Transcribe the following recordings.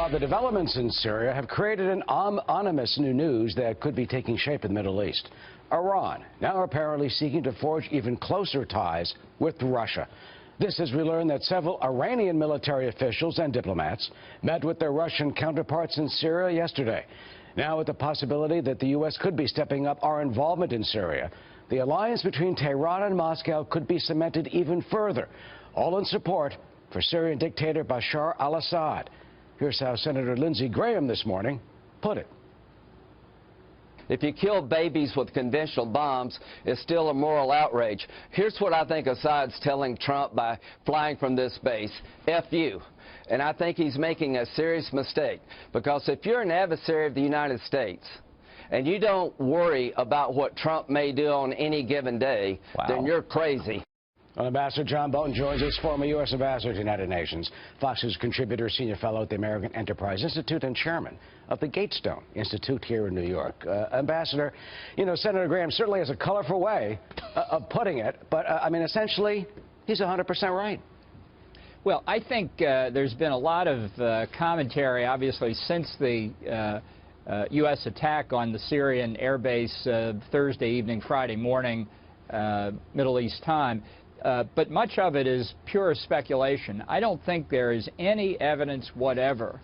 While the developments in Syria have created an ominous new news that could be taking shape in the Middle East. Iran now apparently seeking to forge even closer ties with Russia. This as we learn that several Iranian military officials and diplomats met with their Russian counterparts in Syria yesterday. Now with the possibility that the U.S. could be stepping up our involvement in Syria, the alliance between Tehran and Moscow could be cemented even further, all in support for Syrian dictator Bashar al-Assad. Here's how Senator Lindsey Graham this morning put it. If you kill babies with conventional bombs, it's still a moral outrage. Here's what I think Assad's telling Trump by flying from this base. F you. And I think he's making a serious mistake, because if you're an adversary of the United States and you don't worry about what Trump may do on any given day, then you're crazy. Well, Ambassador John Bolton joins us, former U.S. Ambassador to the United Nations, Fox News contributor, senior fellow at the American Enterprise Institute, and chairman of the Gatestone Institute here in New York. Ambassador, you know, Senator Graham certainly has a colorful way of putting it, but, I mean, essentially, he's 100% right. Well, I think there's been a lot of commentary, obviously, since the U.S. attack on the Syrian airbase Thursday evening, Friday morning, Middle East time. But much of it is pure speculation. I don't think there is any evidence whatever,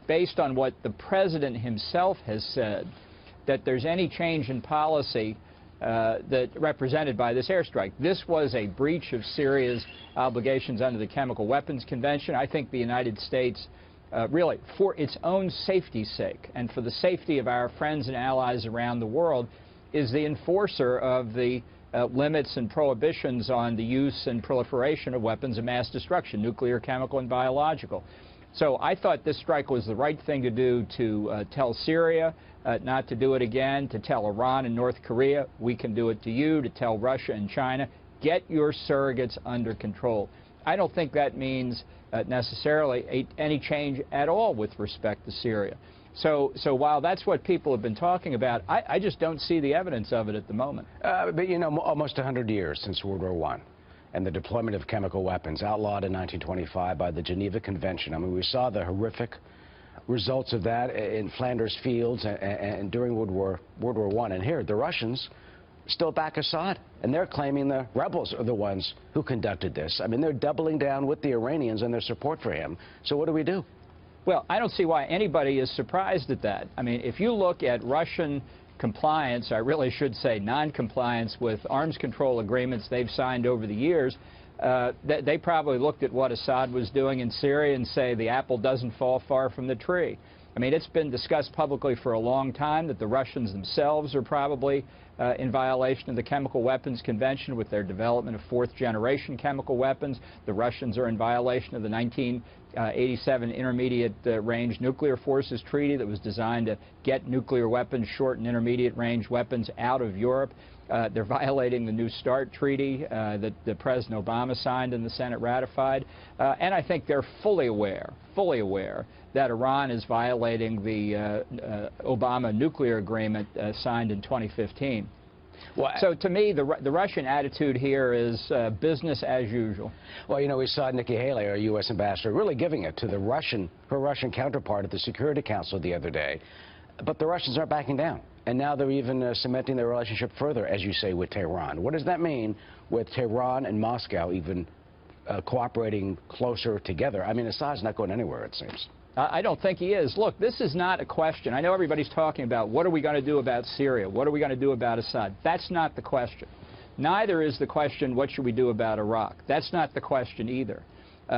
based on what the president himself has said, that there's any change in policy that represented by this airstrike. This was a breach of Syria's obligations under the Chemical Weapons Convention. I think the United States, really, for its own safety's sake and for the safety of our friends and allies around the world, is the enforcer of the limits and prohibitions on the use and proliferation of weapons of mass destruction, nuclear, chemical, and biological. So I thought this strike was the right thing to do, to tell Syria not to do it again, to tell Iran and North Korea, we can do it to you, to tell Russia and China, get your surrogates under control. I don't think that means necessarily any change at all with respect to Syria. So while that's what people have been talking about, I just don't see the evidence of it at the moment. But, you know, almost 100 years since World War I and the deployment of chemical weapons outlawed in 1925 by the Geneva Convention. I mean, we saw the horrific results of that in Flanders Fields and during World War I. And here, the Russians still back Assad, and they're claiming the rebels are the ones who conducted this. I mean, they're doubling down with the Iranians in their support for him. So what do we do? Well, I don't see why anybody is surprised at that. I mean, if you look at Russian compliance, I really should say non-compliance with arms control agreements they've signed over the years, they probably looked at what Assad was doing in Syria and say the apple doesn't fall far from the tree. I mean, it's been discussed publicly for a long time that the Russians themselves are probably in violation of the Chemical Weapons Convention with their development of fourth-generation chemical weapons. The Russians are in violation of the 1987 Intermediate Range Nuclear Forces Treaty that was designed to get nuclear weapons, short and intermediate range weapons, out of Europe. They're violating the New START Treaty that President Obama signed and the Senate ratified. And I think they're fully aware that Iran is violating the Obama nuclear agreement signed in 2015. Well, so to me, the Russian attitude here is business as usual. Well, you know, we saw Nikki Haley, our U.S. ambassador, really giving it to her Russian counterpart at the Security Council the other day. But the Russians aren't backing down. And now they're even cementing their relationship further, as you say, with Tehran. What does that mean with Tehran and Moscow even cooperating closer together? I mean, Assad's not going anywhere, it seems. I don't think he is. Look, this is not a question. I know everybody's talking about what are we going to do about Syria? What are we going to do about Assad? That's not the question. Neither is the question, what should we do about Iraq? That's not the question either.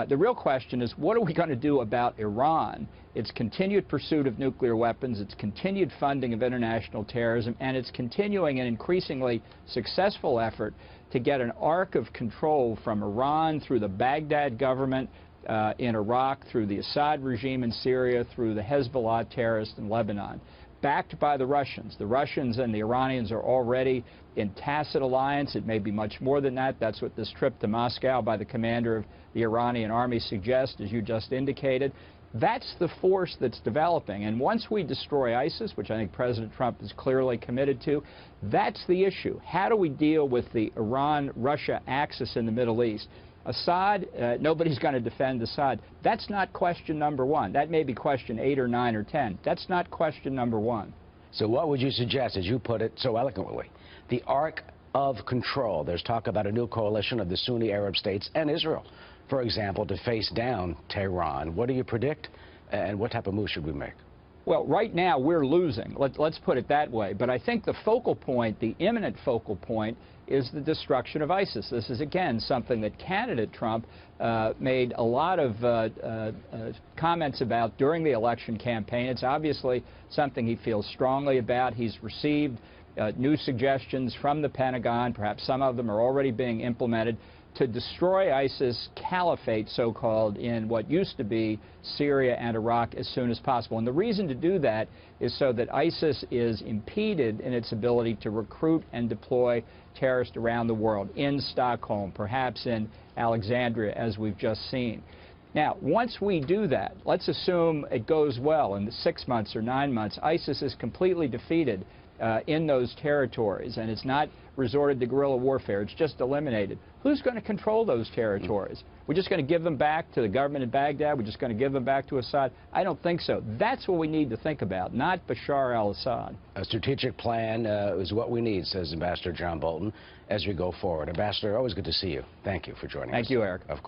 The real question is, what are we going to do about Iran, its continued pursuit of nuclear weapons, its continued funding of international terrorism, and its continuing and increasingly successful effort to get an arc of control from Iran through the Baghdad government in Iraq, through the Assad regime in Syria, through the Hezbollah terrorists in Lebanon, backed by the Russians. The Russians and the Iranians are already in tacit alliance. It may be much more than that. That's what this trip to Moscow by the commander of the Iranian army suggests, as you just indicated. That's the force that's developing. And once we destroy ISIS, which I think President Trump is clearly committed to, that's the issue. How do we deal with the Iran-Russia axis in the Middle East? Assad, nobody's going to defend Assad. That's not question number one. That may be question 8 or 9 or 10. That's not question number one. So what would you suggest, as you put it so eloquently, the arc of control? There's talk about a new coalition of the Sunni Arab states and Israel, for example, to face down Tehran. What do you predict, and what type of move should we make? Well, right now we're losing. Let's put it that way. But I think the focal point, the imminent focal point, is the destruction of ISIS. This is, again, something that candidate Trump made a lot of comments about during the election campaign. It's obviously something he feels strongly about. He's received new suggestions from the Pentagon. Perhaps some of them are already being implemented to destroy ISIS caliphate, so-called, in what used to be Syria and Iraq as soon as possible. And the reason to do that is so that ISIS is impeded in its ability to recruit and deploy terrorists around the world, in Stockholm, perhaps in Alexandria, as we've just seen. Now, once we do that, let's assume it goes well in the 6 months or 9 months, ISIS is completely defeated in those territories, and it's not resorted to guerrilla warfare, it's just eliminated. Who's going to control those territories? We're just going to give them back to the government in Baghdad? We're just going to give them back to Assad? I don't think so. That's what we need to think about, not Bashar al-Assad. A strategic plan is what we need, says Ambassador John Bolton, as we go forward. Ambassador, always good to see you. Thank you for joining us. Thank you, Eric. Of course.